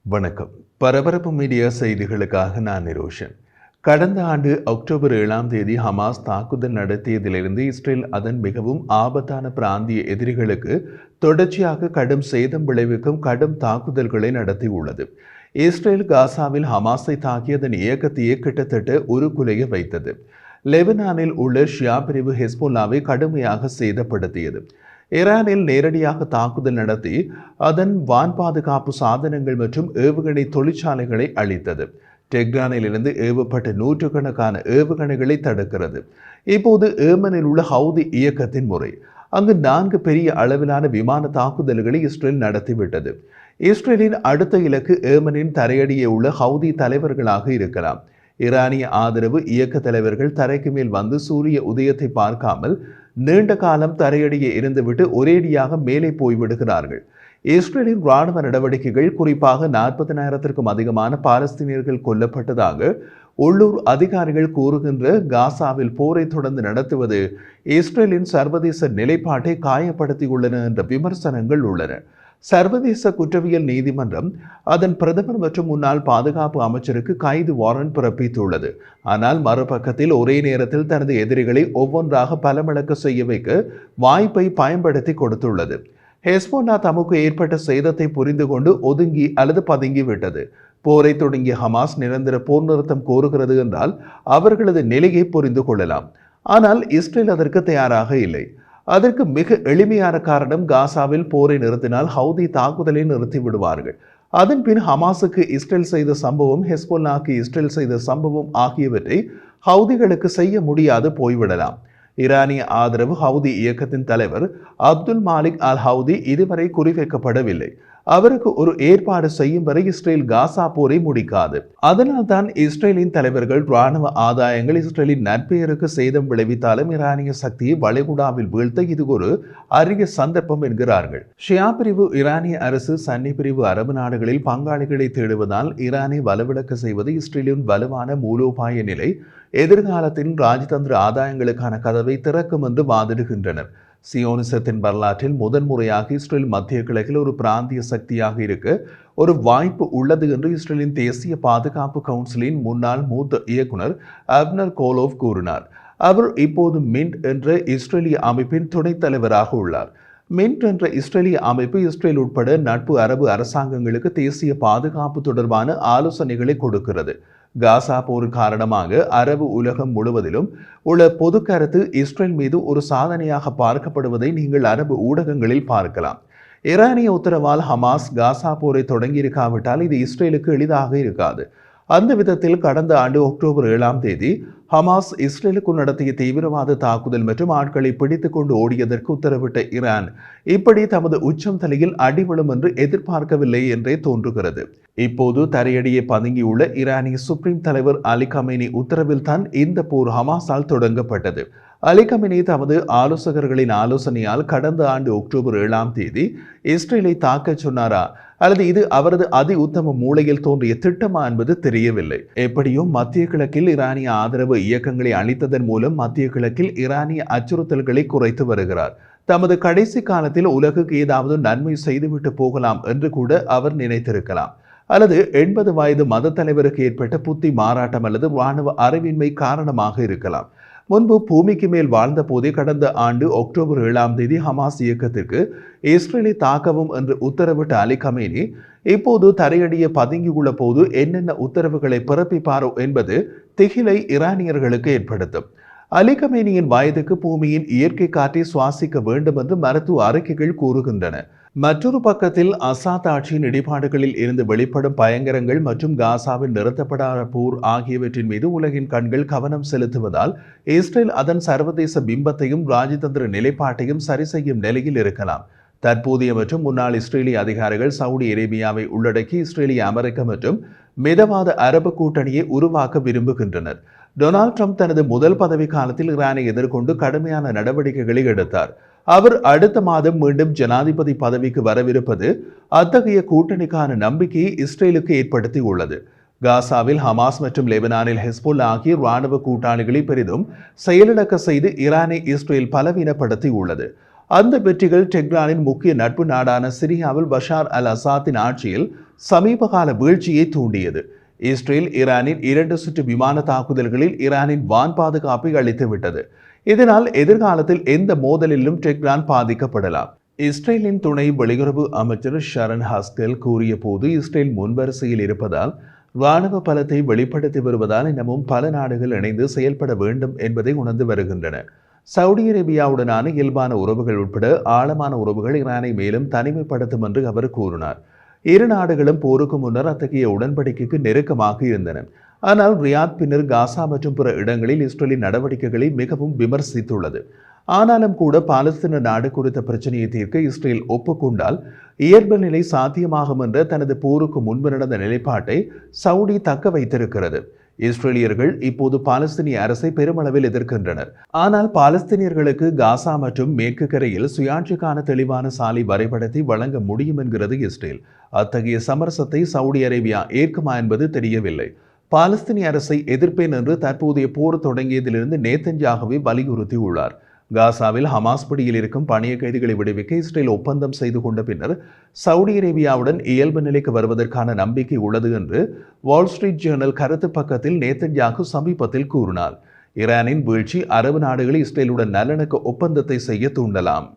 வணக்கம். பரபரப்பு மீடியா செய்திகளுக்காக நான் நிரோஷன். கடந்த ஆண்டு அக்டோபர் 7ஆம் தேதி ஹமாஸ் தாக்குதல் நடத்தியதிலிருந்து இஸ்ரேல் அதன் மிகவும் ஆபத்தான பிராந்திய எதிரிகளுக்கு தொடர்ச்சியாக கடும் சேதம் விளைவிக்கும் கடும் தாக்குதல்களை நடத்தியுள்ளது. இஸ்ரேல் காசாவில் ஹமாஸை தாக்கியதன் இயக்கத்தையே கிட்டத்தட்ட உருக்குலைய வைத்தது. லெபனானில் உள்ள ஷியா பிரிவு ஹெஸ்போல்லாவை கடுமையாக சேதப்படுத்தியது. ஈரானில் நேரடியாக தாக்குதல் நடத்தி அதன் வான் பாதுகாப்பு சாதனங்கள் மற்றும் ஏவுகணை தொழிற்சாலைகளை அழித்தது. டெஹ்ரானில் இருந்து ஏவப்பட்ட நூற்றுக்கணக்கான ஏவுகணைகளை தடுக்கிறது. இப்போது ஏமனில் உள்ள ஹவுதி இயக்கத்தின் முறை. அங்கு 4 பெரிய அளவிலான விமான தாக்குதல்களை இஸ்ரேல் நடத்திவிட்டது. இஸ்ரேலின் அடுத்த இலக்கு ஏமனின் தரையடியே உள்ள ஹவுதி தலைவர்களாக இருக்கலாம். ஈரானிய ஆதரவு இயக்க தலைவர்கள் தரைக்கு மேல் வந்து சூரிய உதயத்தை பார்க்காமல் நீண்ட காலம் தரையடியே இருந்துவிட்டு ஒரேடியாக மேலே போய்விடுகிறார்கள். இஸ்ரேலின் இராணுவ நடவடிக்கைகள் குறிப்பாக 40,000க்கும் அதிகமான பாலஸ்தீனியர்கள் கொல்லப்பட்டதாக உள்ளூர் அதிகாரிகள் கூறுகின்ற காசாவில் போரை தொடர்ந்து நடத்துவது இஸ்ரேலின் சர்வதேச நிலைப்பாட்டை காயப்படுத்தியுள்ளன என்ற விமர்சனங்கள் உள்ளன. சர்வதேச குற்றவியல் நீதிமன்றம் அதன் பிரதமர் மற்றும் முன்னாள் பாதுகாப்பு அமைச்சருக்கு கைது வாரண்ட் பிறப்பித்துள்ளது. ஆனால் மறுபக்கத்தில் ஒரே நேரத்தில் தனது எதிரிகளை ஒவ்வொன்றாக பலமிழக்க செய்ய வைக்க வாய்ப்பை பயன்படுத்தி கொடுத்துள்ளது. ஹெஸ்போல்லா தமக்கு ஏற்பட்ட சேதத்தை புரிந்து கொண்டு ஒதுங்கி அல்லது பதுங்கி விட்டது. போரை தொடங்கிய ஹமாஸ் நிரந்தர போர் நிறுத்தம் கோருகிறது என்றால் அவர்களது நிலையை புரிந்து கொள்ளலாம். ஆனால் இஸ்ரேல் அதற்கு தயாராக இல்லை. அதற்கு மிக எளிமையான காரணம், காசாவில் போரை நிறுத்தினால் ஹவுதி தாக்குதலை நிறுத்தி விடுவார்கள். அதன் பின் ஹமாஸுக்கு இஸ்ரேல் செய்த சம்பவம், ஹெஸ்போல்லாக்கு இஸ்ரேல் செய்த சம்பவம் ஆகியவற்றை ஹவுதிகளுக்கு செய்ய முடியாது போய்விடலாம். ஈரானிய ஆதரவு ஹவுதி இயக்கத்தின் தலைவர் அப்துல் மாலிக் அல் ஹவுதி இதுவரை குறிவைக்கப்படவில்லை. அவருக்கு ஒரு ஏற்பாடு செய்யும் வரை இஸ்ரேல் காசா போரை முடிக்காது. அதனால் தான் இஸ்ரேலின் தலைவர்கள் இராணுவ ஆதாயங்கள் இஸ்ரேலின் நற்பெயருக்கு சேதம் விளைவித்தாலும் ஈரானிய சக்தியை வளைகுடாவில் வீழ்த்த இது ஒரு அரிய சந்தர்ப்பம் என்கிறார்கள். ஷியா பிரிவு ஈரானிய அரசு சன்னி பிரிவு அரபு நாடுகளில் பங்காளிகளை தேடுவதால் ஈரானை வலுவிழக்க செய்வது இஸ்ரேலின் வலுவான மூலோபாய நிலை எதிர்காலத்தின் ராஜதந்திர ஆதாயங்களுக்கான கதவை திறக்கும் என்று வாதிடுகின்றனர். சியோனிசத்தின் வரலாற்றில் முதன்முறையாக இஸ்ரேல் மத்திய கிழக்கில் ஒரு பிராந்திய சக்தியாக இருக்க ஒரு வாய்ப்பு உள்ளது என்று இஸ்ரேலின் தேசிய பாதுகாப்பு கவுன்சிலின் முன்னாள் மூத்த இயக்குனர் அப்னர் கோலோவ் கூறினார். அவர் இப்போது மின்ட் என்ற இஸ்ரேலிய அமைப்பின் துணைத் தலைவராக உள்ளார். மின்ட் என்ற இஸ்ரேலிய அமைப்பு இஸ்ரேல் உட்பட நட்பு அரபு அரசாங்கங்களுக்கு தேசிய பாதுகாப்பு தொடர்பான ஆலோசனைகளை கொடுக்கிறது. காசா போர் காரணமாக அரபு உலகம் முழுவதிலும் உள்ள பொது கருத்து இஸ்ரேல் மீது ஒரு சாதனையாக பார்க்கப்படுவதை நீங்கள் அரபு ஊடகங்களில் பார்க்கலாம். ஈரானிய உத்தரவால் ஹமாஸ் காசா போரை தொடங்கியிருக்காவிட்டால் இது இஸ்ரேலுக்கு எளிதாக இருக்காது. அந்த விதத்தில் கடந்த ஆண்டு அக்டோபர் 7ஆம் தேதி ஹமாஸ் இஸ்ரேலுக்கு நடத்திய தீவிரவாத தாக்குதல் மற்றும் ஆட்களை பிடித்துக் கொண்டு ஓடியதற்கு உத்தரவிட்ட ஈரான் இப்படி தமது உச்சம் தலையில் அடிவிழும் என்று எதிர்பார்க்கவில்லை என்றே தோன்றுகிறது. இப்போது தரையடியை பதுங்கியுள்ள ஈரானிய சுப்ரீம் தலைவர் அலி கமேனி உத்தரவில் தான் இந்த போர் ஹமாஸால் தொடங்கப்பட்டது. அலி கமேனி தமது ஆலோசகர்களின் ஆலோசனையால் கடந்த ஆண்டு அக்டோபர் 7ஆம் தேதி இஸ்ரேலை தாக்கச் சொன்னாரா அல்லது இது அவரது அதி உத்தம மூளையில் தோன்றிய திட்டமா என்பது தெரியவில்லை. எப்படியும் மத்திய கிழக்கில் ஈரானிய ஆதரவு இயக்கங்களை அளித்ததன் மூலம் மத்திய கிழக்கில் ஈரானிய அச்சுறுத்தல்களை குறைத்து வருகிறார். தமது கடைசி காலத்தில் உலகுக்கு ஏதாவது நன்மை செய்துவிட்டு போகலாம் என்று கூட அவர் நினைத்திருக்கலாம். அல்லது 80 வயது மத தலைவருக்கு ஏற்பட்ட புத்தி மாறாட்டம் அல்லது இராணுவ அறிவின்மை காரணமாக இருக்கலாம். முன்பு பூமிக்கு மேல் வாழ்ந்த போதே கடந்த ஆண்டு அக்டோபர் 7ஆம் தேதி ஹமாஸ் இயக்கத்திற்கு இஸ்ரேலை தாக்கவும் என்று உத்தரவிட்ட அலி கமேனி இப்போது தரையடிய பதுங்கியுள்ள போது என்னென்ன உத்தரவுகளை பிறப்பிப்பாரோ என்பது திகிலை ஈரானியர்களுக்கு ஏற்படுத்தும். அலி கமேனியின் வயதுக்கு பூமியின் இயற்கை காற்றை சுவாசிக்க வேண்டும் என்று மருத்துவ அறிக்கைகள் கூறுகின்றன. மற்றொரு பக்கத்தில் அசாத் ஆட்சியின் இடிபாடுகளில் இருந்து வெளிப்படும் பயங்கரங்கள் மற்றும் காசாவில் நிறுத்தப்படாத போர் ஆகியவற்றின் மீது உலகின் கண்கள் கவனம் செலுத்துவதால் இஸ்ரேல் அதன் சர்வதேச பிம்பத்தையும் ராஜதந்திர நிலைப்பாட்டையும் சரி செய்யும் நிலையில் இருக்கலாம். தற்போதைய மற்றும் முன்னாள் இஸ்ரேலிய அதிகாரிகள் சவுதி அரேபியாவை உள்ளடக்கி இஸ்ரேலிய அமெரிக்க மற்றும் மிதவாத அரபு கூட்டணியை உருவாக்க விரும்புகின்றனர். டொனால்ட் ட்ரம்ப் தனது முதல் பதவி காலத்தில் ஈரானை எதிர்கொண்டு கடுமையான நடவடிக்கைகளை எடுத்தார். அவர் அடுத்த மாதம் மீண்டும் ஜனாதிபதி பதவிக்கு வரவிருப்பது அத்தகைய கூட்டணிக்கான நம்பிக்கையை இஸ்ரேலுக்கு ஏற்படுத்தி உள்ளது. காசாவில் ஹமாஸ் மற்றும் லெபனானில் ஹெஸ்போல்லா ஆகிய இராணுவ கூட்டாளிகளை பெரிதும் செயலிழக்க செய்து ஈரானை இஸ்ரேல் பலவீனப்படுத்தி உள்ளது. அந்த வெற்றிகள் டெஹ்ரானின் முக்கிய நட்பு நாடான சிரியாவில் பஷார் அல் அசாத்தின் ஆட்சியில் சமீபகால வீழ்ச்சியை தூண்டியது. இஸ்ரேல் ஈரானின் 2 சுற்று விமான தாக்குதல்களில் ஈரானின் வான் பாதுகாப்பை அளித்துவிட்டது. இதனால் எதிர்காலத்தில் எந்த மோதலிலும் டெஹ்ரான் பாதிக்கப்படலாம். இஸ்ரேலின் துணை வெளியுறவு அமைச்சர் ஷரன் ஹஸ்கெல் கூறிய போது, இஸ்ரேல் முன்வரிசையில் இருப்பதால் இராணுவ பலத்தை வெளிப்படுத்தி வருவதால் இன்னமும் பல நாடுகள் இணைந்து செயல்பட வேண்டும் என்பதை உணர்ந்து வருகின்றன. சவுதி அரேபியாவுடனான இயல்பான உறவுகள் உட்பட ஆழமான உறவுகள் ஈரானை மேலும் தனிமைப்படுத்தும் என்று அவர் கூறினார். இரு நாடுகளும் போருக்கு முன்னர் அத்தகைய உடன்படிக்கைக்கு நெருக்கமாக இருந்தன. ஆனால் ரியாத் பின்னர் காசா மற்றும் பிற இடங்களில் இஸ்ரேலின் நடவடிக்கைகளை மிகவும் விமர்சித்துள்ளது. ஆனாலும் கூட பாலஸ்தீன நாடு குறித்த பிரச்சனையை தீர்க்க இஸ்ரேல் ஒப்புக்கொண்டால் இயல்பு நிலை சாத்தியமாகும் என்ற தனது போருக்கு முன்பு நடந்த நிலைப்பாட்டை சவுதி தக்க வைத்திருக்கிறது. இஸ்ரேலியர்கள் இப்போது பாலஸ்தீனிய அரசை பெருமளவில் எதிர்க்கின்றனர். ஆனால் பாலஸ்தீனியர்களுக்கு காசா மற்றும் மேற்கு கரையில் சுயாட்சிக்கான தெளிவான சாலை வரைபடத்தை வழங்க முடியும் என்கிறது இஸ்ரேல். அத்தகைய சமரசத்தை சவுதி அரேபியா ஏற்குமா என்பது தெரியவில்லை. பாலஸ்தீனிய அரசை எதிர்ப்பேன் என்று தற்போதைய போர் தொடங்கியதிலிருந்து நேதன்யாகுவே வலியுறுத்தியுள்ளார். காசாவில் ஹமாஸ் பிடியில் இருக்கும் பணிய கைதிகளை விடுவிக்க இஸ்ரேல் ஒப்பந்தம் செய்து கொண்ட பின்னர் சவுதி அரேபியாவுடன் இயல்பு நிலைக்கு வருவதற்கான நம்பிக்கை உள்ளது என்று வால் ஸ்ட்ரீட் ஜேர்னல் கருத்து பக்கத்தில் நேதன்யாகு சமீபத்தில் கூறினார். ஈரானின் வீழ்ச்சி அரபு நாடுகளை இஸ்ரேலுடன் நல்லிணக்க ஒப்பந்தத்தை செய்ய தூண்டலாம்.